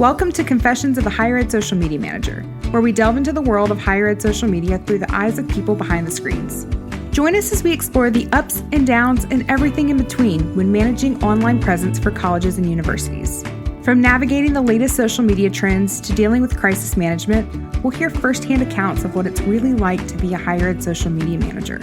Welcome to Confessions of a Higher Ed Social Media Manager, where we delve into the world of higher ed social media through the eyes of people behind the screens. Join us as we explore the ups and downs and everything in between when managing online presence for colleges and universities. From navigating the latest social media trends to dealing with crisis management, we'll hear firsthand accounts of what it's really like to be a higher ed social media manager.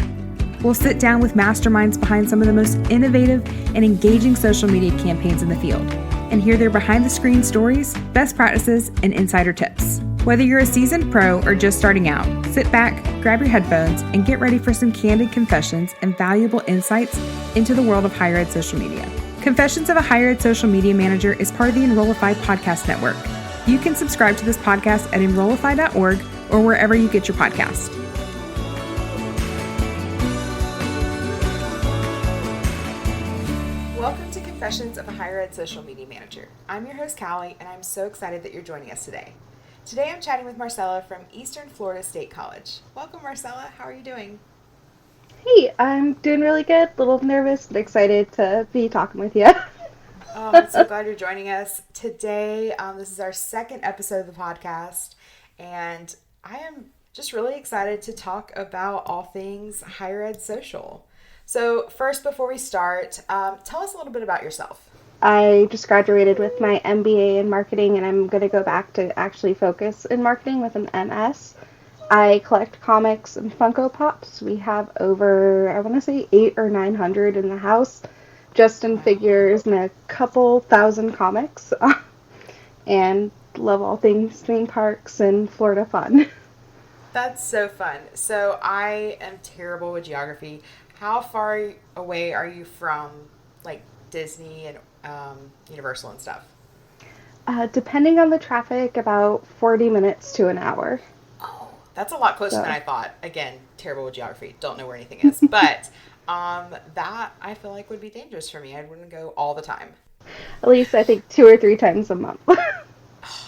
We'll sit down with masterminds behind some of the most innovative and engaging social media campaigns in the field and hear their behind-the-screen stories, best practices, and insider tips. Whether you're a seasoned pro or just starting out, sit back, grab your headphones, and get ready for some candid confessions and valuable insights into the world of higher ed social media. Confessions of a Higher Ed Social Media Manager is part of the Enrollify podcast network. You can subscribe to this podcast at enrollify.org or wherever you get your podcast. Welcome to Confessions of a Higher Ed Social Media Manager. I'm your host, Callie, and I'm so excited that you're joining us today. Today I'm chatting with Marcella from Eastern Florida State College. Welcome, Marcella. How are you doing? Hey, I'm doing really good. A little nervous, but excited to be talking with you. Oh, I'm so glad you're joining us. Today, this is our second episode of the podcast, and I am just really excited to talk about all things higher ed social. So first, before we start, tell us a little bit about yourself. I just graduated with my MBA in marketing, and I'm going to go back to actually focus in marketing with an MS. I collect comics and Funko Pops. We have over, I want to say 800 or 900 in the house, just in figures and a couple thousand comics. And love all things theme parks and Florida fun. That's so fun. So I am terrible with geography. How far away are you from, like, Disney and Universal and stuff? Depending on the traffic, about 40 minutes to an hour. Oh, that's a lot closer than I thought. Again, terrible with geography. Don't know where anything is. But that, I feel like, would be dangerous for me. I wouldn't go all the time. At least, I think 2 or 3 times a month.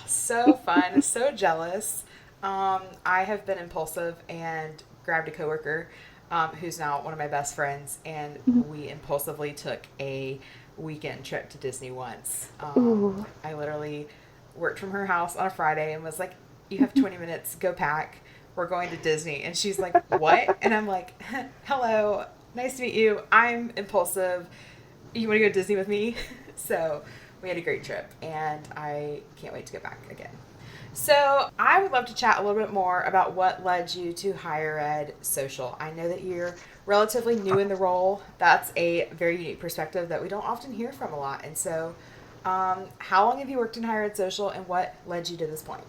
So fun. So jealous. I have been impulsive and grabbed a coworker who's now one of my best friends, and we impulsively took a weekend trip to Disney once. I literally worked from her house on a Friday and was like, you have 20 minutes, go pack, we're going to Disney. And she's like, what? And I'm like, hello, nice to meet you, I'm impulsive, you want to go to Disney with me? So we had a great trip, and I can't wait to go back again. So I would love to chat a little bit more about what led you to higher ed social. I know that you're relatively new in the role. That's a very unique perspective that we don't often hear from a lot. And so how long have you worked in higher ed social, and what led you to this point?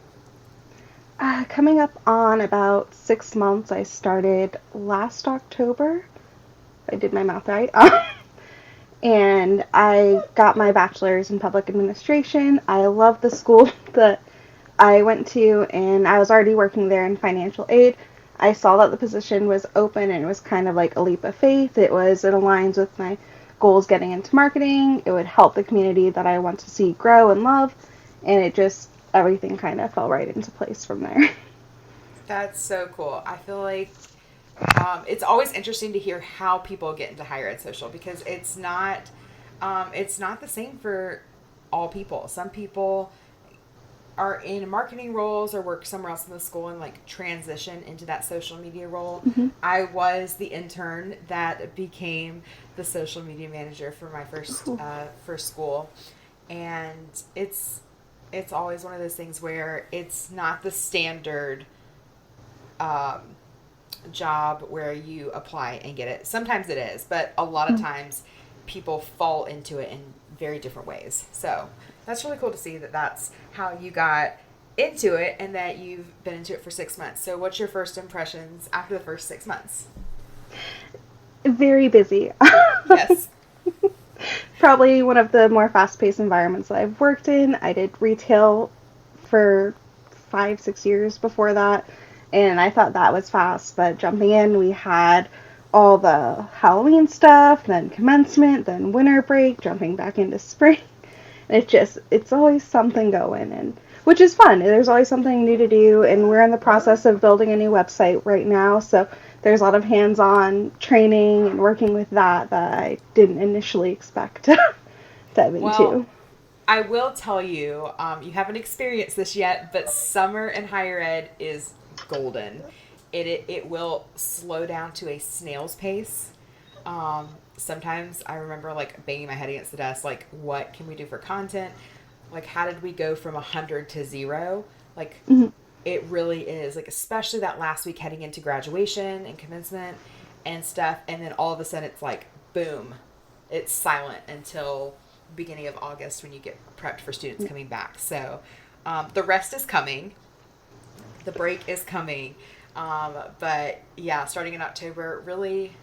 Coming up on about 6 months. I started last October, if I did my math right. And I got my bachelor's in public administration. I love the school that I went to, and I was already working there in financial aid. I saw that the position was open, and it was kind of like a leap of faith. It aligns with my goals getting into marketing. It would help the community that I want to see grow and love, and everything kind of fell right into place from there. That's so cool. I feel like it's always interesting to hear how people get into higher ed social, because it's not the same for all people. Some people are in marketing roles or work somewhere else in the school and like transition into that social media role. I was the intern that became the social media manager for my first school, and it's always one of those things where it's not the standard job where you apply and get it. Sometimes it is, but a lot of times people fall into it in very different ways. So that's really cool to see that that's how you got into it, and that you've been into it for 6 months. So what's your first impressions after the first 6 months? Very busy. Yes. Probably one of the more fast-paced environments that I've worked in. I did retail for 5-6 years before that, and I thought that was fast, but jumping in, we had all the Halloween stuff, then commencement, then winter break, jumping back into spring. It's always something going, and which is fun. There's always something new to do, and we're in the process of building a new website right now, so there's a lot of hands-on training and working with that I didn't initially expect to dive into. I will tell you, you haven't experienced this yet, but summer in higher ed is golden. It will slow down to a snail's pace. Sometimes I remember like banging my head against the desk, like, what can we do for content? Like, how did we go from 100 to 0? Like, Mhm. it really is, like, especially that last week heading into graduation and commencement and stuff. And then all of a sudden it's like, boom, it's silent until beginning of August when you get prepped for students coming back. So the rest is coming. The break is coming. But yeah, starting in October, really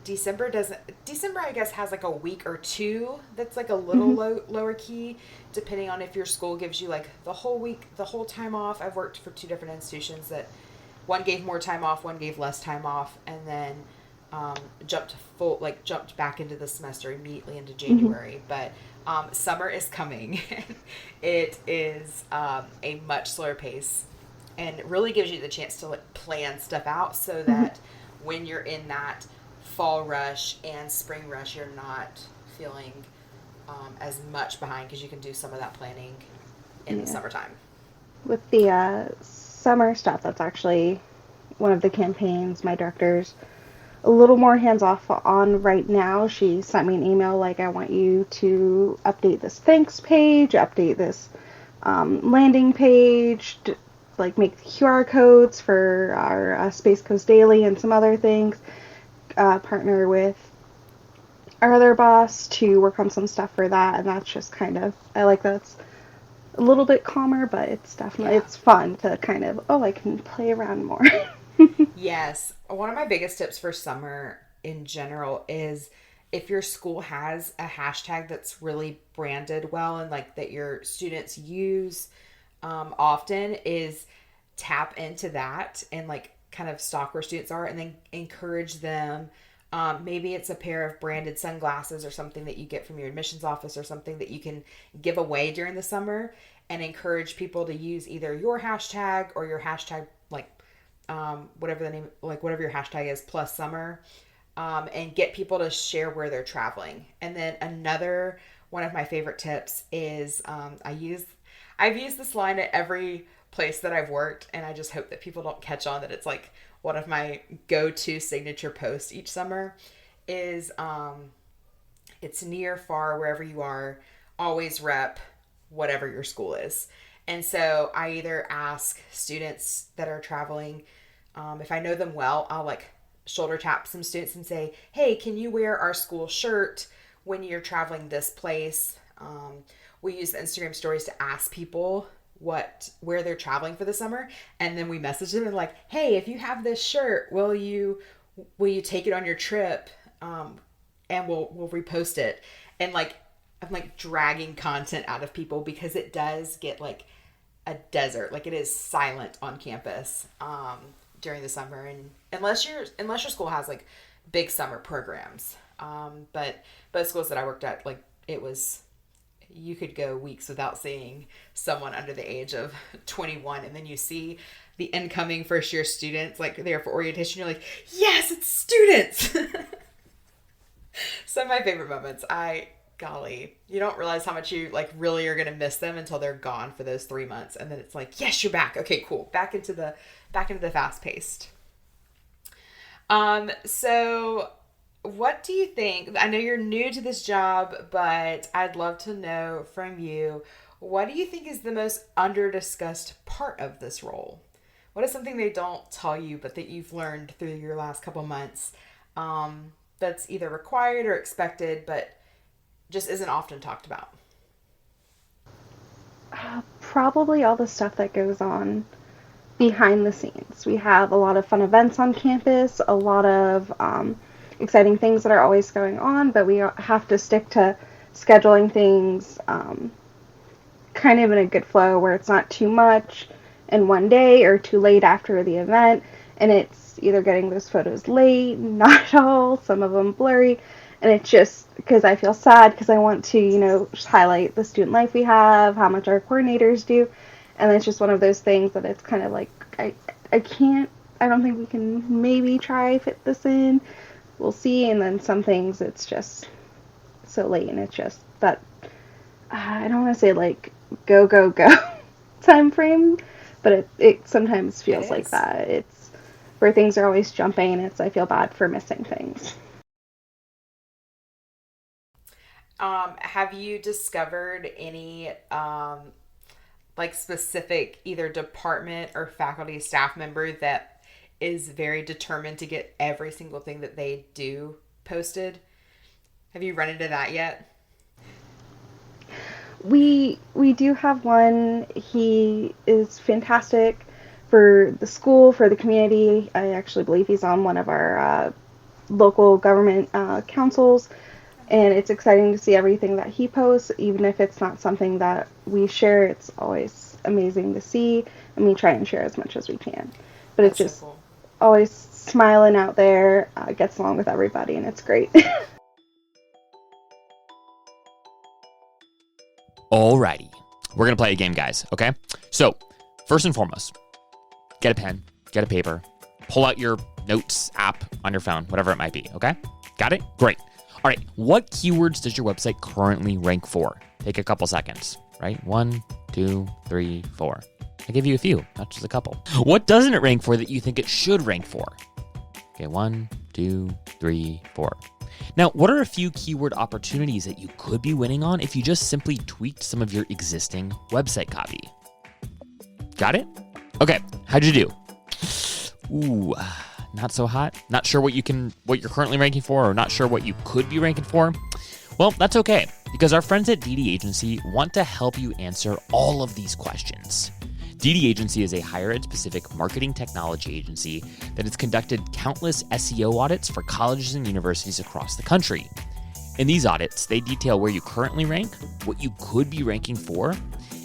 December I guess has like a week or two that's like a little Mhm. lower key, depending on if your school gives you like the whole week, the whole time off. I've worked for two different institutions that one gave more time off, one gave less time off, and then jumped back into the semester immediately into Mhm. January. But summer is coming. It is a much slower pace, and it really gives you the chance to like plan stuff out so Mhm. that when you're in that fall rush and spring rush, you're not feeling as much behind because you can do some of that planning in the Yeah. summertime. With the summer stuff, that's actually one of the campaigns my director's a little more hands off on right now. She sent me an email like, I want you to update this thanks page, update this landing page, like make QR codes for our Space Coast Daily and some other things. Partner with our other boss to work on some stuff for that, and that's just kind of, I like that it's a little bit calmer, but it's definitely, Yeah. it's fun to kind of, oh, I can play around more. Yes. One of my biggest tips for summer in general is if your school has a hashtag that's really branded well and like that your students use often, is tap into that and like kind of stalk where students are and then encourage them. Maybe it's a pair of branded sunglasses or something that you get from your admissions office or something that you can give away during the summer, and encourage people to use either your hashtag or your hashtag, like whatever the name, like whatever your hashtag is, plus summer, and get people to share where they're traveling. And then another one of my favorite tips is I've used this line at every place that I've worked, and I just hope that people don't catch on that it's like one of my go-to signature posts each summer is it's near, far, wherever you are, always rep whatever your school is. And so I either ask students that are traveling, if I know them well, I'll like shoulder tap some students and say, hey, can you wear our school shirt when you're traveling this place? We use the Instagram stories to ask people where they're traveling for the summer, and then we message them and like, hey, if you have this shirt, will you take it on your trip? And we'll repost it. And like, I'm like dragging content out of people because it does get like a desert, like it is silent on campus during the summer, and unless your school has like big summer programs. But both schools that I worked at, like, it was, you could go weeks without seeing someone under the age of 21, and then you see the incoming first year students like there for orientation, you're like, yes, it's students. Some of my favorite moments, golly, you don't realize how much you like really are going to miss them until they're gone for those 3 months, and then it's like, yes, you're back, okay, cool, back into the fast paced. So what do you think? I know you're new to this job, but I'd love to know from you, what do you think is the most under discussed part of this role? What is something they don't tell you, but that you've learned through your last couple months, that's either required or expected, but just isn't often talked about? Probably all the stuff that goes on behind the scenes. We have a lot of fun events on campus, a lot of exciting things that are always going on, but we have to stick to scheduling things kind of in a good flow where it's not too much in one day or too late after the event, and it's either getting those photos late, not at all, some of them blurry, and it's just because I feel sad because I want to, just highlight the student life we have, how much our coordinators do, and it's just one of those things that it's kind of like, I can't, I don't think we can maybe try fit this in, we'll see, and then some things it's just so late, and it's just that I don't want to say like go, go, go time frame, but it sometimes It feels like is. that. It's where things are always jumping. I feel bad for missing things. Have you discovered any like specific either department or faculty staff member that is very determined to get every single thing that they do posted? Have you run into that yet? We do have one. He is fantastic for the school, for the community. I actually believe he's on one of our local government councils, and it's exciting to see everything that he posts, even if it's not something that we share. It's always amazing to see, and we try and share as much as we can. But it's That's so just cool. always smiling out there, gets along with everybody, and it's great. Alrighty. We're going to play a game, guys, okay? So, first and foremost, get a pen, get a paper, pull out your notes app on your phone, whatever it might be, okay? Got it? Great. All right, what keywords does your website currently rank for? Take a couple seconds, right? 1, 2, 3, 4. I gave you a few, not just a couple. What doesn't it rank for that you think it should rank for? Okay, 1, 2, 3, 4. Now, what are a few keyword opportunities that you could be winning on if you just simply tweaked some of your existing website copy? Got it? Okay, how'd you do? Ooh, not so hot. Not sure what you're currently ranking for, or not sure what you could be ranking for. Well, that's okay, because our friends at DD Agency want to help you answer all of these questions. DD Agency is a higher ed specific marketing technology agency that has conducted countless SEO audits for colleges and universities across the country. In these audits, they detail where you currently rank, what you could be ranking for,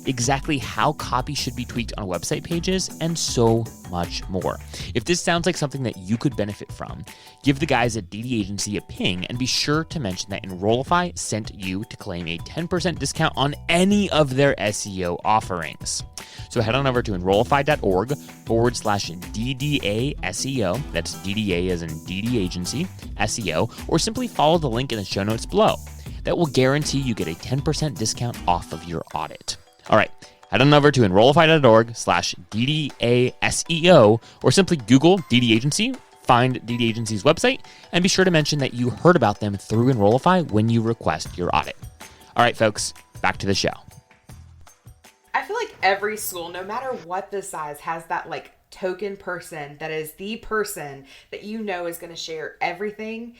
exactly how copy should be tweaked on website pages, and so much more. If this sounds like something that you could benefit from, give the guys at DD Agency a ping and be sure to mention that Enrollify sent you to claim a 10% discount on any of their SEO offerings. So head on over to enrollify.org/DDA SEO. That's DDA as in DD Agency, SEO, or simply follow the link in the show notes below. That will guarantee you get a 10% discount off of your audit. All right, head on over to enrollify.org/DDA SEO, or simply Google DD Agency, find DD Agency's website, and be sure to mention that you heard about them through Enrollify when you request your audit. All right, folks, back to the show. I feel like every school, no matter what the size, has that like token person that is the person that you know is going to share everything,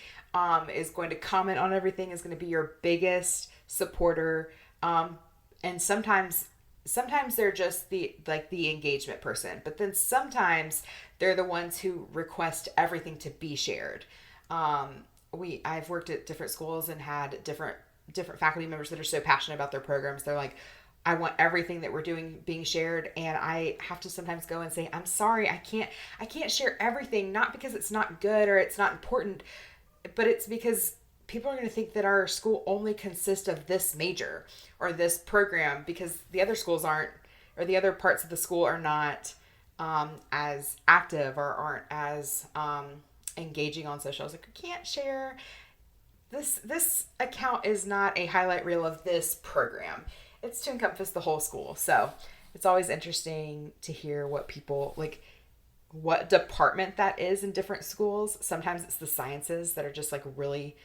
is going to comment on everything, is going to be your biggest supporter. And sometimes they're just the engagement person, but then sometimes they're the ones who request everything to be shared. I've worked at different schools and had different faculty members that are so passionate about their programs. They're like, I want everything that we're doing being shared, and I have to sometimes go and say, I'm sorry, I can't share everything, not because it's not good or it's not important, but it's because people are going to think that our school only consists of this major or this program, because the other schools aren't, or the other parts of the school are not as active or aren't as engaging on social. I was like, I can't share this account is not a highlight reel of this program. It's to encompass the whole school. So it's always interesting to hear what people like, what department that is in different schools. Sometimes it's the sciences that are just like really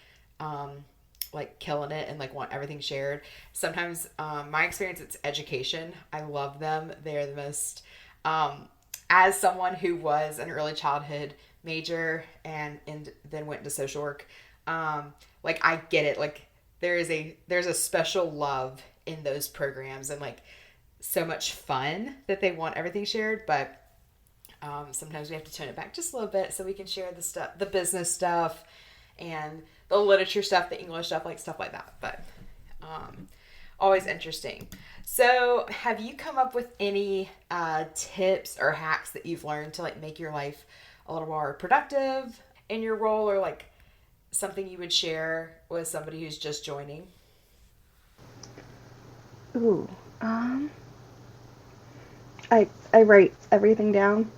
like killing it and like want everything shared. Sometimes my experience, it's education. I love them. They're the most, as someone who was an early childhood major and then went into social work, like I get it. Like there's a special love in those programs and like so much fun that they want everything shared, but sometimes we have to tone it back just a little bit so we can share the stuff, the business stuff and the literature stuff, the English stuff, like stuff like that. But always interesting. So have you come up with any tips or hacks that you've learned to like make your life a little more productive in your role, or like something you would share with somebody who's just joining? Ooh, I write everything down.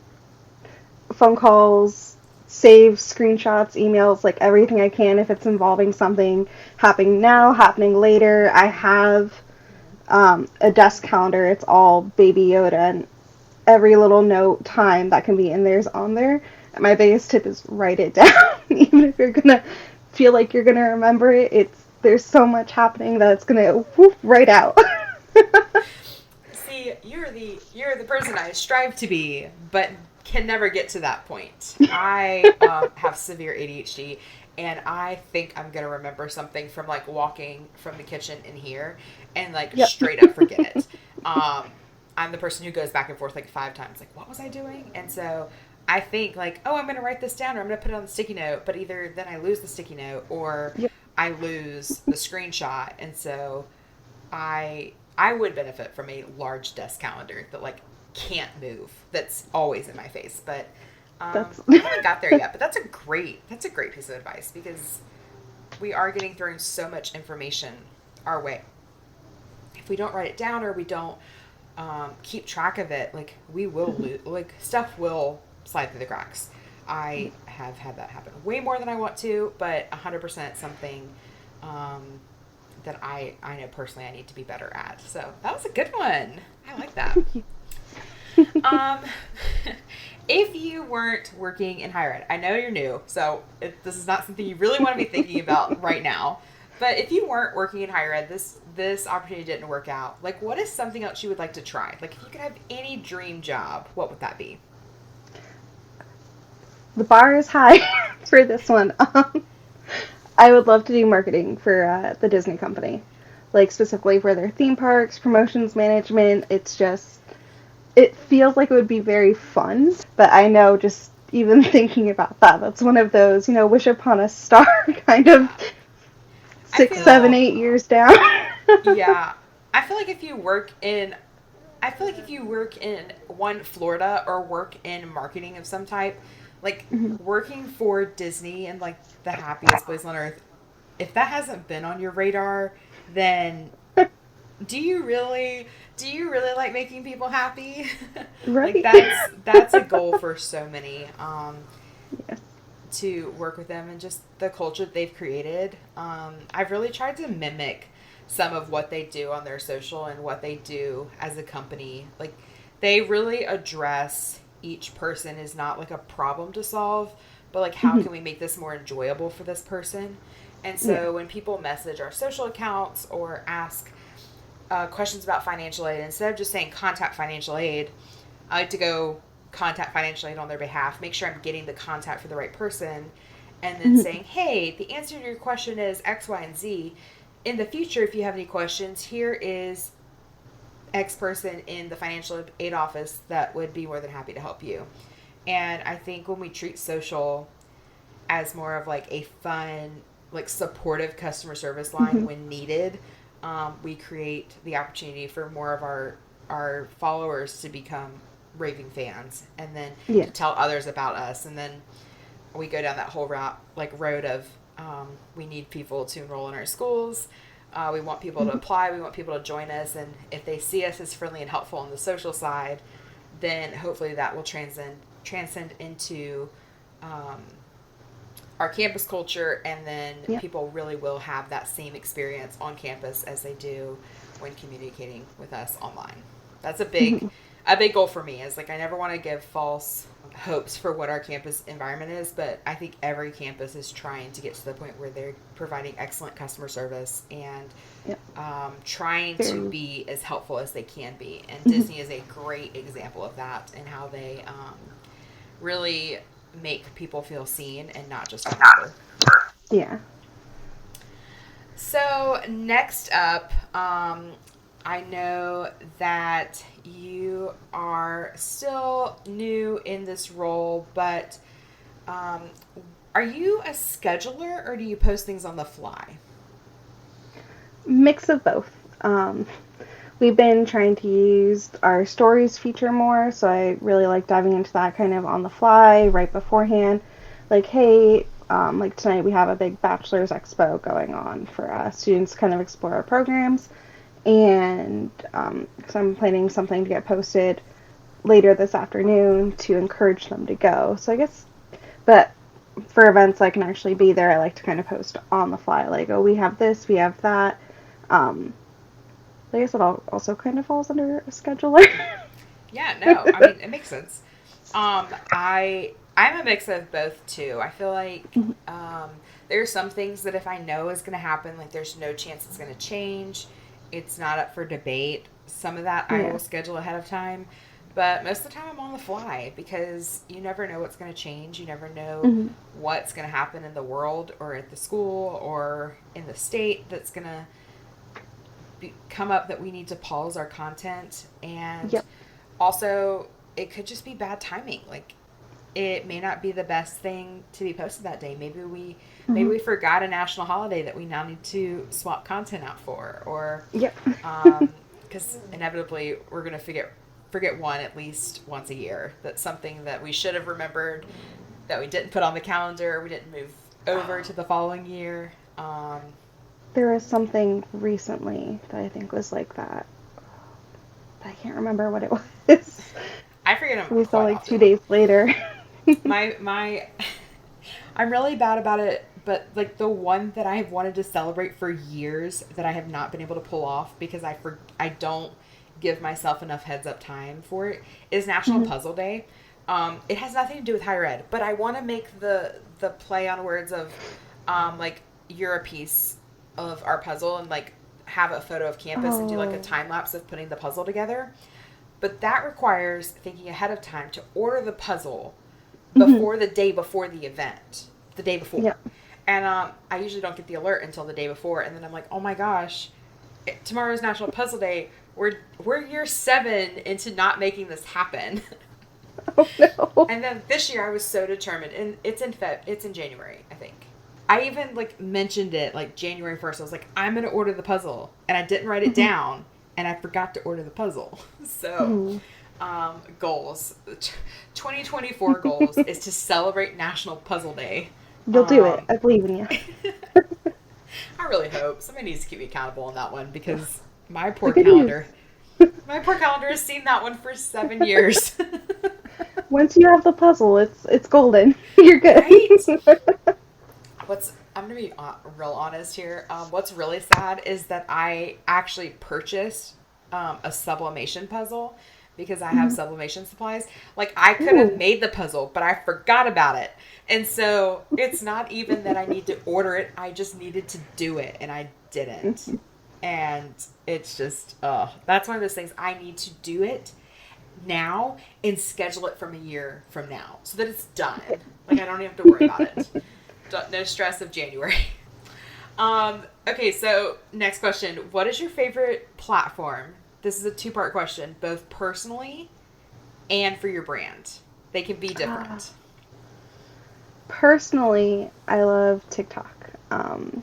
Phone calls, save screenshots, emails, like everything I can if it's involving something happening now, happening later. I have a desk calendar. It's all Baby Yoda, and every little note time that can be in there is on there. And my biggest tip is write it down. Even if you're gonna feel like you're gonna remember it, there's so much happening that it's gonna whoop right out. See, you're the person I strive to be, but can never get to that point. I have severe ADHD, and I think I'm gonna remember something from like walking from the kitchen in here, and like straight up forget it. I'm the person who goes back and forth like 5 times, like, what was I doing? And so I think like, oh, I'm gonna write this down, or I'm gonna put it on the sticky note, but either then I lose the sticky note, or I lose the screenshot, and so I would benefit from a large desk calendar that like can't move, that's always in my face, but I haven't got there yet. But that's a great piece of advice, because we are getting thrown so much information our way. If we don't write it down, or we don't keep track of it, like we will lose, like stuff will slide through the cracks. I have had that happen way more than I want to, but 100% something that I know personally I need to be better at. So that was a good one. I like that. If you weren't working in higher ed, I know you're new, so this is not something you really want to be thinking about right now. But if you weren't working in higher ed, this opportunity didn't work out. Like, what is something else you would like to try? Like, if you could have any dream job, what would that be? The bar is high for this one. I would love to do marketing for the Disney company, like specifically for their theme parks, promotions management. It feels like it would be very fun, but I know just even thinking about that's one of those, wish upon a star kind of 6, 7, 8 years down. Yeah. I feel like if you work in one Florida, or work in marketing of some type, like working for Disney and like the happiest place on earth, if that hasn't been on your radar, then do you really like making people happy? Right. Like that's a goal for so many. Yes. To work with them, and just the culture that they've created. I've really tried to mimic some of what they do on their social and what they do as a company. Like, they really address each person as not like a problem to solve, but like, how can we make this more enjoyable for this person? And so when people message our social accounts or ask questions about financial aid, instead of just saying contact financial aid, I like to go contact financial aid on their behalf, make sure I'm getting the contact for the right person, and then saying, hey, the answer to your question is X, Y, and Z. In the future, if you have any questions, here is X person in the financial aid office that would be more than happy to help you. And I think when we treat social as more of like a fun, like supportive customer service line when needed, we create the opportunity for more of our followers to become raving fans, and then to tell others about us. And then we go down that whole road of we need people to enroll in our schools. We want people to apply. We want people to join us. And if they see us as friendly and helpful on the social side, then hopefully that will transcend into our campus culture. And then people really will have that same experience on campus as they do when communicating with us online. That's a big goal for me. Is like, I never want to give false hopes for what our campus environment is, but I think every campus is trying to get to the point where they're providing excellent customer service and trying to be as helpful as they can be. And Disney is a great example of that, and how they really make people feel seen and not just a number. Yeah. So next up, I know that you are still new in this role, but are you a scheduler, or do you post things on the fly? Mix of both. We've been trying to use our stories feature more, so I really like diving into that kind of on the fly, right beforehand. Like, hey, like tonight we have a big bachelor's expo going on for students to kind of explore our programs. And so I'm planning something to get posted later this afternoon to encourage them to go. So I guess, but for events I can actually be there, I like to kind of post on the fly, like, oh, we have this, we have that. I guess it also kind of falls under a scheduler. Yeah, no, I mean, it makes sense. I'm a mix of both too. I feel like there are some things that if I know is going to happen, like there's no chance it's going to change, it's not up for debate. Some of that I will schedule ahead of time, but most of the time I'm on the fly because you never know what's going to change. You never know what's going to happen in the world or at the school or in the state that's going to come up that we need to pause our content. And also it could just be bad timing. Like it may not be the best thing to be posted that day. Maybe we forgot a national holiday that we now need to swap content out for, or because inevitably we're going to forget one at least once a year. That's something that we should have remembered that we didn't put on the calendar. We didn't move over to the following year. There was something recently that I think was like that. I can't remember what it was. I forget them. We saw like 2 days later. I'm really bad about it, but like the one that I have wanted to celebrate for years that I have not been able to pull off because I don't give myself enough heads up time for it is National Puzzle Day. It has nothing to do with higher ed, but I want to make the play on words of like you're a piece of our puzzle and like have a photo of campus and do like a time lapse of putting the puzzle together. But that requires thinking ahead of time to order the puzzle before the day before the event, the day before. Yeah. And I usually don't get the alert until the day before, and then I'm like, oh my gosh, tomorrow's National Puzzle Day. We're year 7 into not making this happen. Oh no! And then this year I was so determined, and it's in January, I think. I even like mentioned it like January 1st. I was like, I'm gonna order the puzzle, and I didn't write it down, and I forgot to order the puzzle. So, goals, 2024 goals is to celebrate National Puzzle Day. You'll do it. I believe in you. I really hope somebody needs to keep me accountable on that one because my poor calendar has seen that one for 7 years. Once you have the puzzle, it's golden. You're good. Right? I'm gonna be real honest here. What's really sad is that I actually purchased a sublimation puzzle because I have sublimation supplies. Like I could have made the puzzle, but I forgot about it. And so it's not even that I need to order it. I just needed to do it, and I didn't. And it's just, that's one of those things. I need to do it now and schedule it from a year from now so that it's done. Like I don't have to worry about it. No stress of January. Okay, so next question. What is your favorite platform? This is a 2-part question, both personally and for your brand. They can be different. Personally, I love TikTok.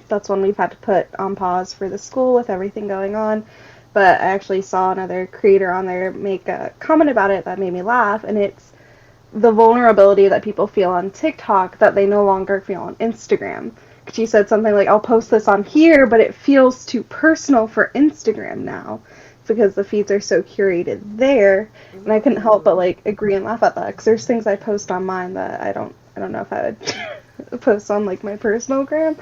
That's one we've had to put on pause for the school with everything going on. But I actually saw another creator on there make a comment about it that made me laugh, and it's the vulnerability that people feel on TikTok that they no longer feel on Instagram. She said something like, I'll post this on here, but it feels too personal for Instagram now because the feeds are so curated there. And I couldn't help but like agree and laugh at that because there's things I post on mine that I don't know if I would post on like my personal gram.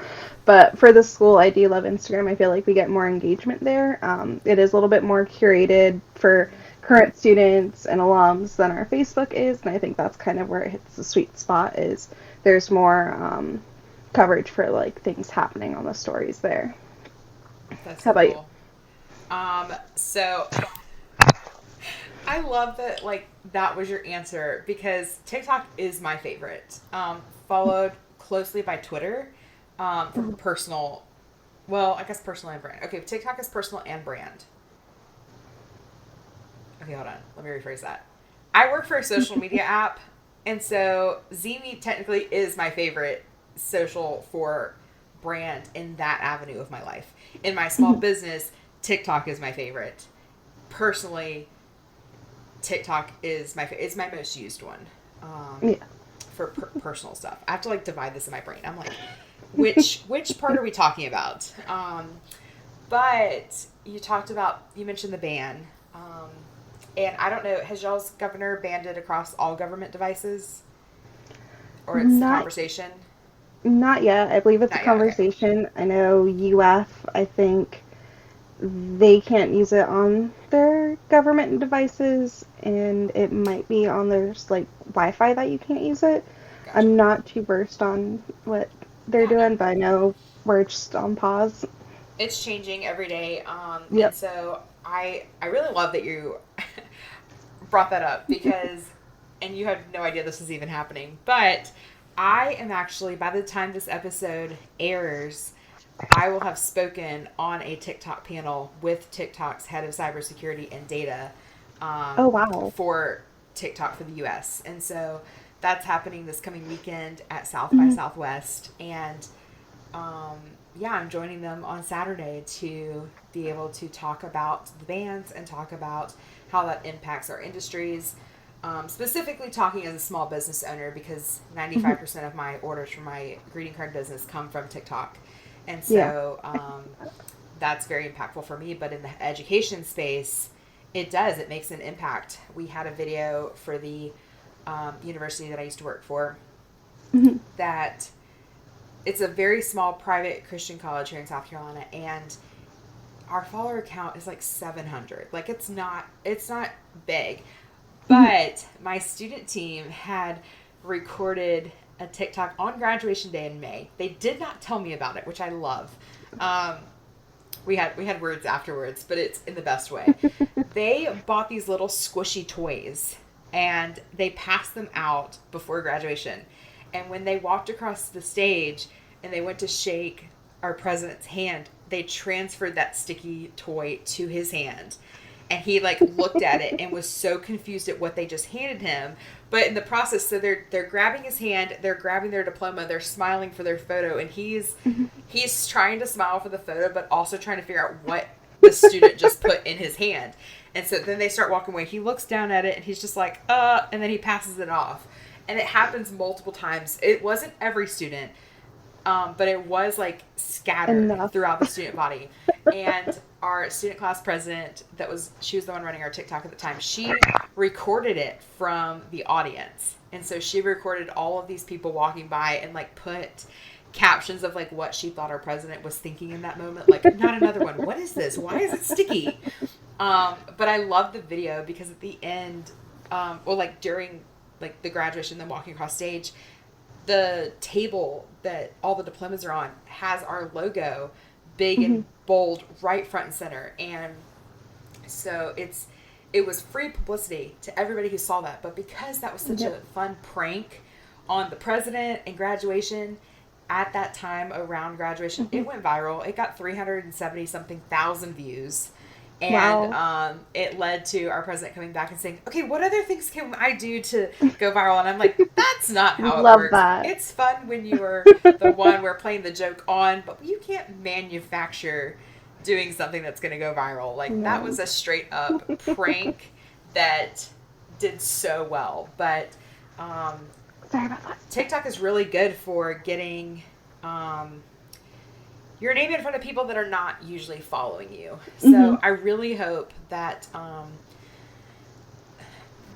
But for the school, I do love Instagram. I feel like we get more engagement there. It is a little bit more curated for current students and alums than our Facebook is, and I think that's kind of where it hits the sweet spot. Is there's more coverage for like things happening on the stories there. That's How about you? So I love that like that was your answer because TikTok is my favorite. Followed closely by Twitter for personal. Well, I guess personal and brand. Okay, TikTok is personal and brand. Okay, hold on. Let me rephrase that. I work for a social media app, and so ZMeet technically is my favorite social for brand in that avenue of my life. In my small business, TikTok is my favorite. Personally, TikTok is it's my most used one for personal stuff. I have to like divide this in my brain. I'm like, which part are we talking about? But you mentioned the ban. And I don't know, has y'all's governor banned it across all government devices? Or it's a conversation? Not yet. I believe it's a conversation. Okay. I know UF, I think, they can't use it on their government devices, and it might be on their like Wi-Fi that you can't use it. Gotcha. I'm not too versed on what they're Yeah, no. doing, but I know we're just on pause. It's changing every day. And Yep. so I really love that you brought that up because, and you had no idea this was even happening, but I am actually, by the time this episode airs, I will have spoken on a TikTok panel with TikTok's head of cybersecurity and data Oh wow. for TikTok for the US. And so that's happening this coming weekend at South by Mhm. Southwest. And yeah, I'm joining them on Saturday to be able to talk about the bans and talk about how that impacts our industries. Specifically talking as a small business owner because 95% of my orders for my greeting card business come from TikTok. And Yeah. so that's very impactful for me. But in the education space, it does. It makes an impact. We had a video for the university that I used to work for that it's a very small private Christian college here in South Carolina, and our follower count is like 700. Like it's not big, but my student team had recorded a TikTok on graduation day in May. They did not tell me about it, which I love. We had words afterwards, but it's in the best way. They bought these little squishy toys and they passed them out before graduation. And when they walked across the stage and they went to shake our president's hand, they transferred that sticky toy to his hand. And he like looked at it and was so confused at what they just handed him. But in the process, so they're grabbing his hand, they're grabbing their diploma, they're smiling for their photo, and he's trying to smile for the photo, but also trying to figure out what the student just put in his hand. And so then they start walking away. He looks down at it and he's just like, and then he passes it off. And it happens multiple times. It wasn't every student, but it was like scattered Enough. throughout the student body. And our student class president, she was the one running our TikTok at the time, she recorded it from the audience. And so she recorded all of these people walking by and like put captions of like what she thought our president was thinking in that moment. Like, not another one. What is this? Why is it sticky? But I love the video because at the end, or like during like the graduation, then walking across stage, the table that all the diplomas are on has our logo big and bold right front and center. And so it was free publicity to everybody who saw that. But because that was such a fun prank on the president and graduation at that time around graduation, it went viral. It got 370 something thousand views. And it led to our president coming back and saying, okay, what other things can I do to go viral? And I'm like, that's not how it works. That. It's fun when you're the one we're playing the joke on, but you can't manufacture doing something that's going to go viral. Like that was a straight up prank that did so well. But Sorry about that. TikTok is really good for getting your name in front of people that are not usually following you. So I really hope that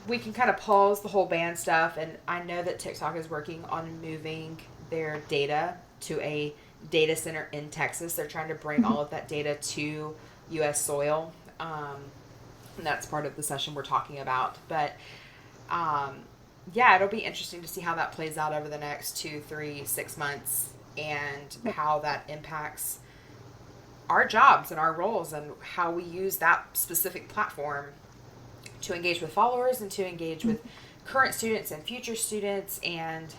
we can kind of pause the whole ban stuff. And I know that TikTok is working on moving their data to a data center in Texas. They're trying to bring all of that data to U.S. soil. And that's part of the session we're talking about. But yeah, it'll be interesting to see how that plays out over the next 2, 3, 6 months. And how that impacts our jobs and our roles and how we use that specific platform to engage with followers and to engage with current students and future students and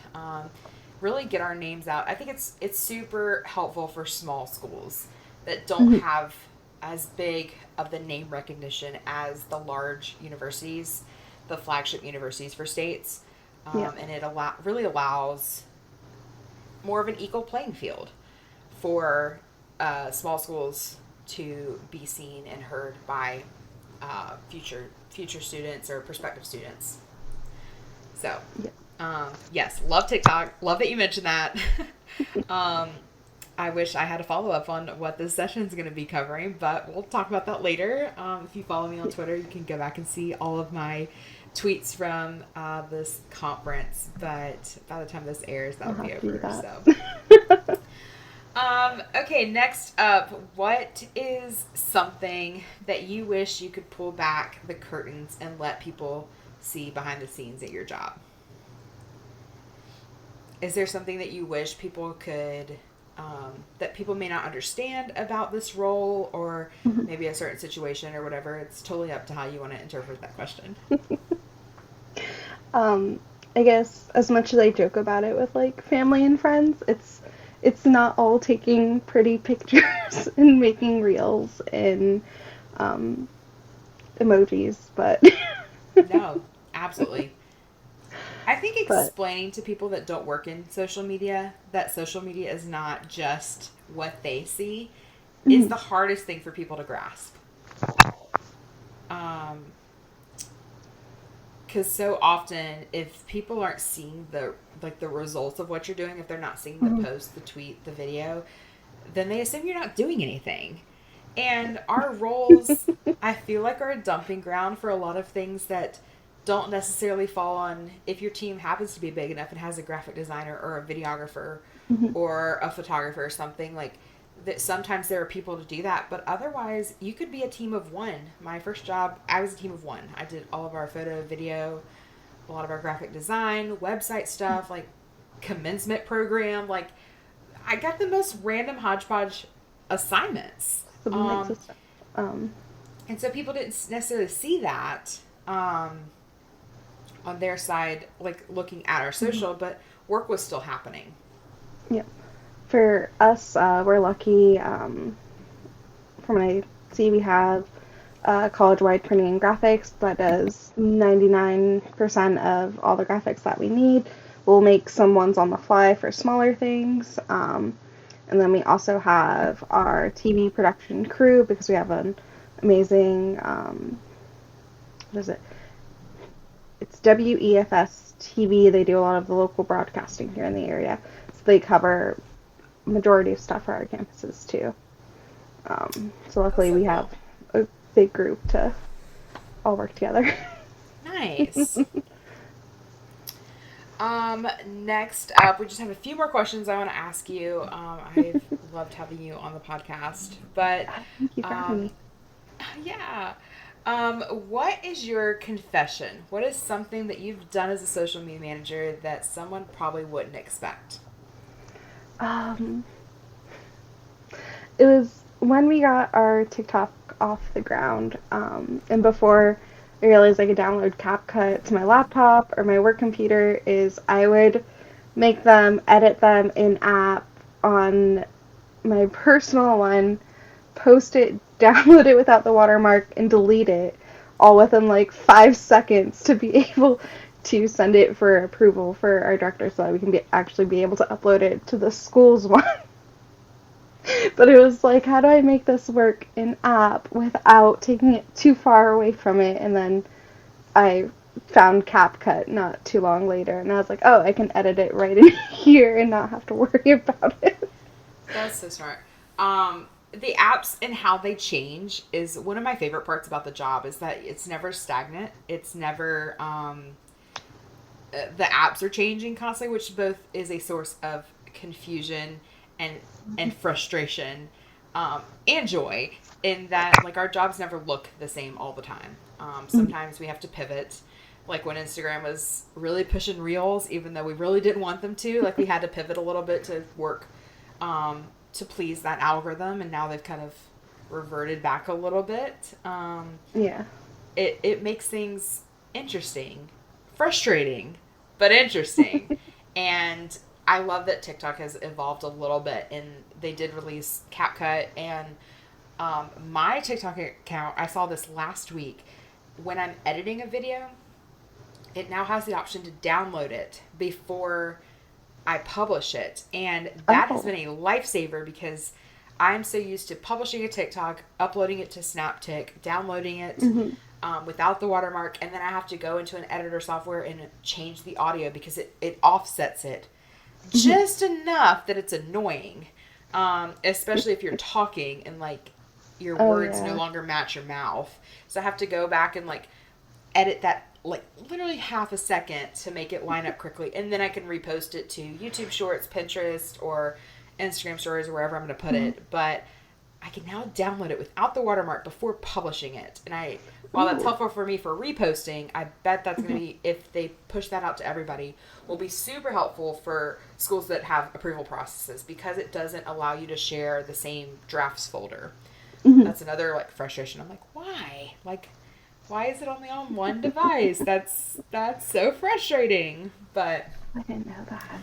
really get our names out. I think it's super helpful for small schools that don't have as big of the name recognition as the large universities, the flagship universities for states. And it really allows more of an equal playing field for small schools to be seen and heard by future students or prospective students. So, yes, love TikTok. Love that you mentioned that. I wish I had a follow-up on what this session is going to be covering, but we'll talk about that later. If you follow me on Twitter, you can go back and see all of my tweets from this conference, but by the time this airs, that'll be over. So, Okay, next up, what is something that you wish you could pull back the curtains and let people see behind the scenes at your job? Is there something that you wish people could, that people may not understand about this role, or maybe a certain situation or whatever? It's totally up to how you want to interpret that question. I guess as much as I joke about it with like family and friends, it's not all taking pretty pictures and making reels and emojis, but No, absolutely. I think but explaining to people that don't work in social media that social media is not just what they see is the hardest thing for people to grasp. Because so often, if people aren't seeing the results of what you're doing, if they're not seeing the post, the tweet, the video, then they assume you're not doing anything. And our roles, I feel like, are a dumping ground for a lot of things that don't necessarily fall on, if your team happens to be big enough and has a graphic designer or a videographer or a photographer or something, like that. Sometimes there are people to do that, but otherwise you could be a team of one. My first job, I was a team of one. I did all of our photo, video, a lot of our graphic design, website stuff, like commencement program. Like, I got the most random hodgepodge assignments. And so people didn't necessarily see that on their side, like looking at our social, but work was still happening. yeah. For us, we're lucky. From what I see, we have college-wide printing and graphics that does 99% of all the graphics that we need. We'll make some ones on the fly for smaller things. And then we also have our TV production crew, because we have an amazing, what is it? It's WEFS TV. They do a lot of the local broadcasting here in the area. So they cover majority of stuff for our campuses too. So luckily we have a big group to all work together. Nice. Next up, we just have a few more questions I want to ask you. I've loved having you on the podcast, but Thank you for having me. yeah. What is your confession? What is something that you've done as a social media manager that someone probably wouldn't expect? It was when we got our TikTok off the ground, and before I realized I could download CapCut to my laptop or my work computer, is I would make them, edit them in app on my personal one, post it, download it without the watermark, and delete it all within like 5 seconds to be able to send it for approval for our director so that we can actually be able to upload it to the school's one. But it was like, how do I make this work in app without taking it too far away from it? And then I found CapCut not too long later, and I was like, oh, I can edit it right in here and not have to worry about it. That's so smart. The apps and how they change is one of my favorite parts about the job, is that it's never stagnant. It's never, the apps are changing constantly, which both is a source of confusion and frustration, and joy, in that, like, our jobs never look the same all the time. Sometimes we have to pivot, like when Instagram was really pushing reels, even though we really didn't want them to, like we had to pivot a little bit to work, to please that algorithm, and now they've kind of reverted back a little bit. Yeah. It makes things interesting, frustrating, but interesting. And I love that TikTok has evolved a little bit, and they did release CapCut, and my TikTok account, I saw this last week, when I'm editing a video, it now has the option to download it before I publish it. And that has been a lifesaver, because I'm so used to publishing a TikTok, uploading it to Snaptic, downloading it without the watermark, and then I have to go into an editor software and change the audio because it offsets it just enough that it's annoying, especially if you're talking and like your words no longer match your mouth. So I have to go back and like edit that like literally half a second to make it line up quickly, and then I can repost it to YouTube Shorts, Pinterest, or Instagram stories or wherever I'm going to put it, but I can now download it without the watermark before publishing it. And while that's helpful for me for reposting, I bet that's going to be, if they push that out to everybody, will be super helpful for schools that have approval processes, because it doesn't allow you to share the same drafts folder. That's another like frustration. I'm like, why? Like, why is it only on one device? That's so frustrating. But I didn't know that.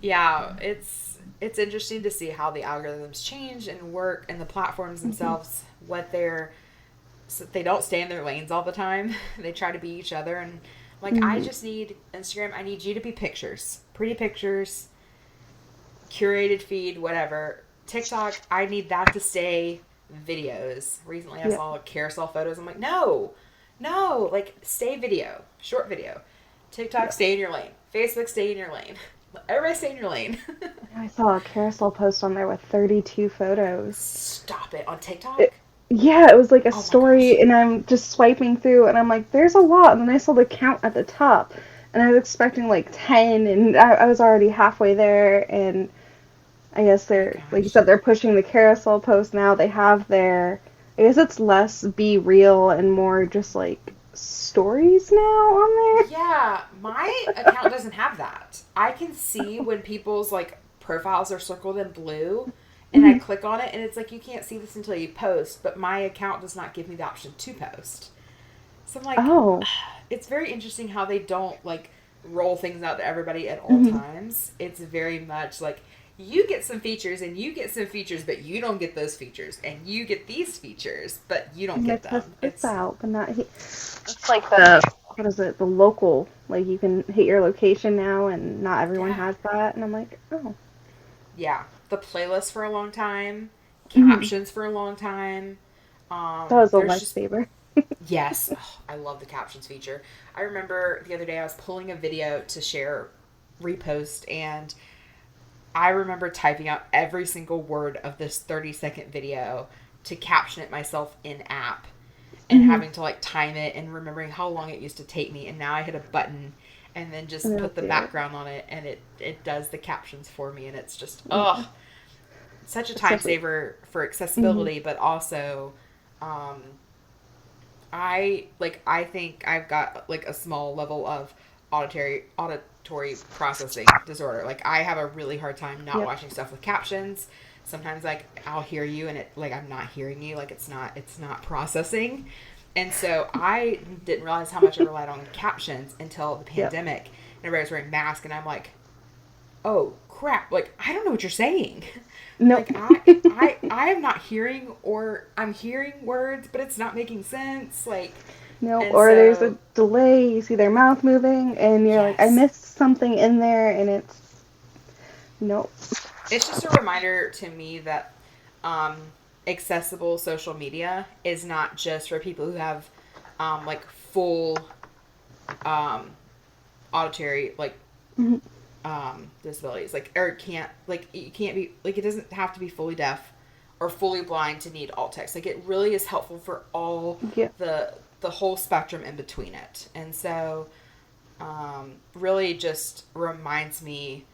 Yeah, it's interesting to see how the algorithms change and work, and the platforms themselves, so they don't stay in their lanes all the time. They try to be each other, and like, I just need Instagram. I need you to be pictures, pretty pictures, curated feed, whatever. TikTok, I need that to stay videos. Recently, I saw carousel photos. I'm like, no, like, stay video, short video. TikTok, stay in your lane. Facebook, stay in your lane. Everybody stay in your lane. I saw a carousel post on there with 32 photos. Stop it. On TikTok? It was like a story, and I'm just swiping through, and I'm like, there's a lot. And then I saw the count at the top, and I was expecting like 10, and I was already halfway there. And I guess they're, like you said, they're pushing the carousel post now. They have their, I guess it's less be real and more just like stories now on there. Yeah, my account doesn't have that. I can see when people's like profiles are circled in blue, and I click on it, and it's like, you can't see this until you post, but my account does not give me the option to post. So I'm like, it's very interesting how they don't like roll things out to everybody at all times. It's very much like, you get some features and you get some features, but you don't get those features, and you get these features, but you don't get them. It's out, but not. It's like the, what is it? The local, like, you can hit your location now, and not everyone has that. And I'm like, oh. Yeah, the playlist for a long time, captions for a long time. That was a lifesaver. Yes, I love the captions feature. I remember the other day I was pulling a video to share, repost, and I remember typing out every single word of this 30-second video to caption it myself in app, and having to like time it and remembering how long it used to take me. And now I hit a button and then just put the background on it, and it does the captions for me. And it's just, such a time saver for accessibility, but also, I think I've got like a small level of auditory processing disorder. Like, I have a really hard time not watching stuff with captions. Sometimes like I'll hear you and it, like, I'm not hearing you, like it's not processing. And so I didn't realize how much I relied on captions until the pandemic, and everybody was wearing masks, and I'm like, oh crap, like, I don't know what you're saying. No. Like, I am not hearing, or I'm hearing words, but it's not making sense. Like, no, or there's a delay, you see their mouth moving, and you're like, I missed something in there, and it's, nope. It's just a reminder to me that accessible social media is not just for people who have like full auditory, like, disabilities, like, or can't, like, you can't be, like, it doesn't have to be fully deaf or fully blind to need alt text. Like, it really is helpful for all the whole spectrum in between it. And so really just reminds me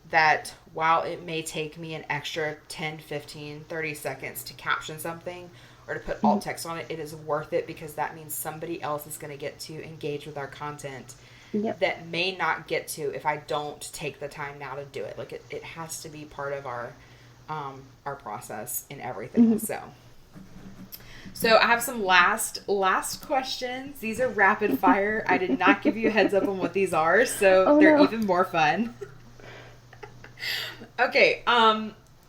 that while it may take me an extra 10, 15, 30 seconds to caption something or to put alt text on it, it is worth it, because that means somebody else is going to get to engage with our content that may not get to if I don't take the time now to do it. Like, it has to be part of our process in everything. So I have some last questions. These are rapid fire. I did not give you a heads up on what these are, so they're even more fun. Okay,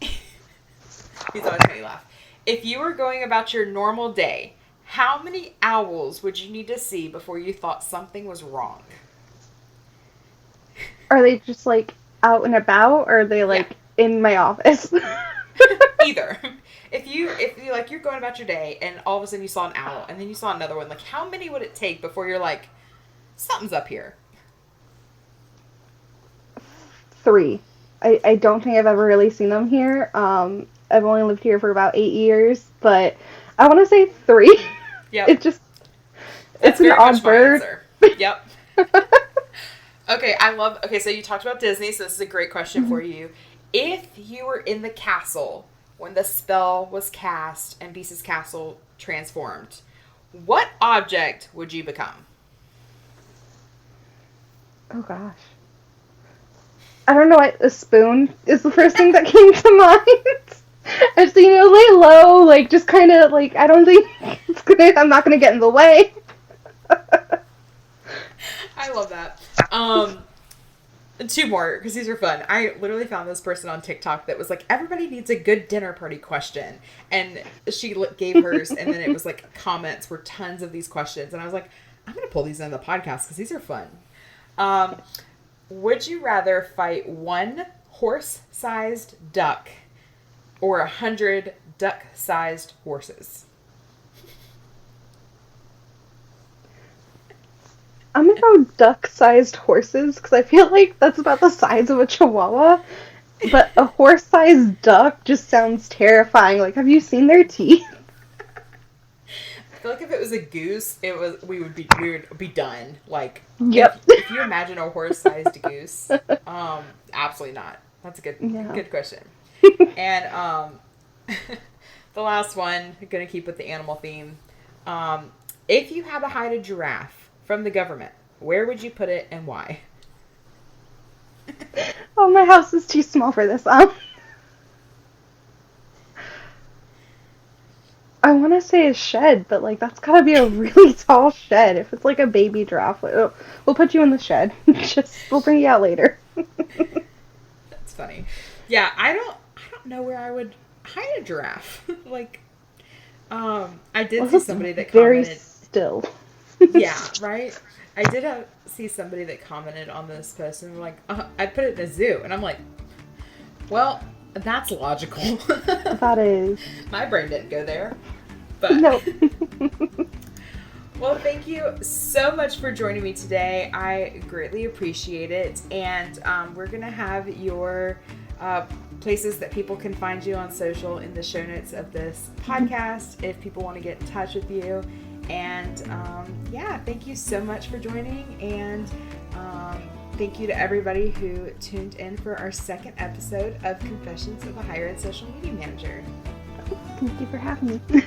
these always make me laugh. If you were going about your normal day, how many owls would you need to see before you thought something was wrong? Are they just like out and about, or are they like in my office? Either. If you like, you're going about your day and all of a sudden you saw an owl and then you saw another one, like, how many would it take before you're like, something's up here? 3. I don't think I've ever really seen them here. I've only lived here for about 8 years, but I want to say 3. Yep. It's an odd bird. Yep. Okay, so you talked about Disney, so this is a great question for you. If you were in the castle when the spell was cast and Beast's castle transformed, what object would you become? Oh gosh. I don't know. A spoon is the first thing that came to mind. I just, lay low, like, just kind of, like, I don't think I'm not going to get in the way. I love that. Two more, because these are fun. I literally found this person on TikTok that was like, everybody needs a good dinner party question. And she gave hers, and then it was like comments were tons of these questions. And I was like, I'm going to pull these in the podcast because these are fun. Would you rather fight one horse-sized duck or 100 duck-sized horses? I'm gonna go duck-sized horses, because I feel like that's about the size of a chihuahua. But a horse-sized duck just sounds terrifying. Like, have you seen their teeth? I feel like if it was a goose, we would be done. Like, yep. If you imagine a horse-sized goose, absolutely not. That's a good question. And the last one, I'm gonna keep with the animal theme. If you had to hide a giraffe from the government, where would you put it and why? Oh, my house is too small for this. I want to say a shed, but, like, that's gotta be a really tall shed. If it's, like, a baby giraffe, we'll put you in the shed. We'll bring you out later. That's funny. Yeah, I don't know where I would hide a giraffe. Like, I did see somebody that commented. Very still. Yeah, right? I did see somebody that commented on this post and were like, I'd put it in a zoo. And I'm like, well, that's logical. That is. My brain didn't go there. But no. Well, thank you so much for joining me today. I greatly appreciate it. And we're going to have your places that people can find you on social in the show notes of this podcast if people want to get in touch with you. And thank you so much for joining, and thank you to everybody who tuned in for our second episode of Confessions of a Higher Ed Social Media Manager. Thank you for having me.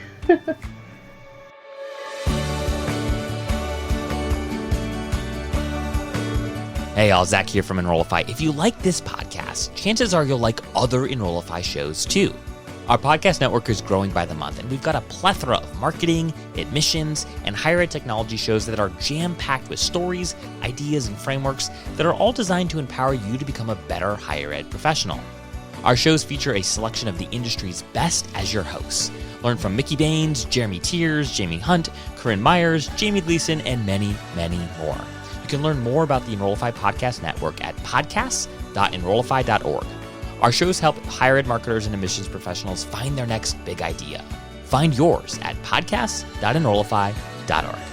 Hey y'all, Zach here from Enrollify. If you like this podcast, chances are you'll like other Enrollify shows too. Our podcast network is growing by the month, and we've got a plethora of marketing, admissions, and higher ed technology shows that are jam-packed with stories, ideas, and frameworks that are all designed to empower you to become a better higher ed professional. Our shows feature a selection of the industry's best as your hosts. Learn from Mickey Baines, Jeremy Tears, Jaime Hunt, Corynn Myers, Jaime Gleason, and many, many more. You can learn more about the Enrollify Podcast Network at podcasts.enrollify.org. Our shows help higher ed marketers and admissions professionals find their next big idea. Find yours at podcasts.enrollify.org.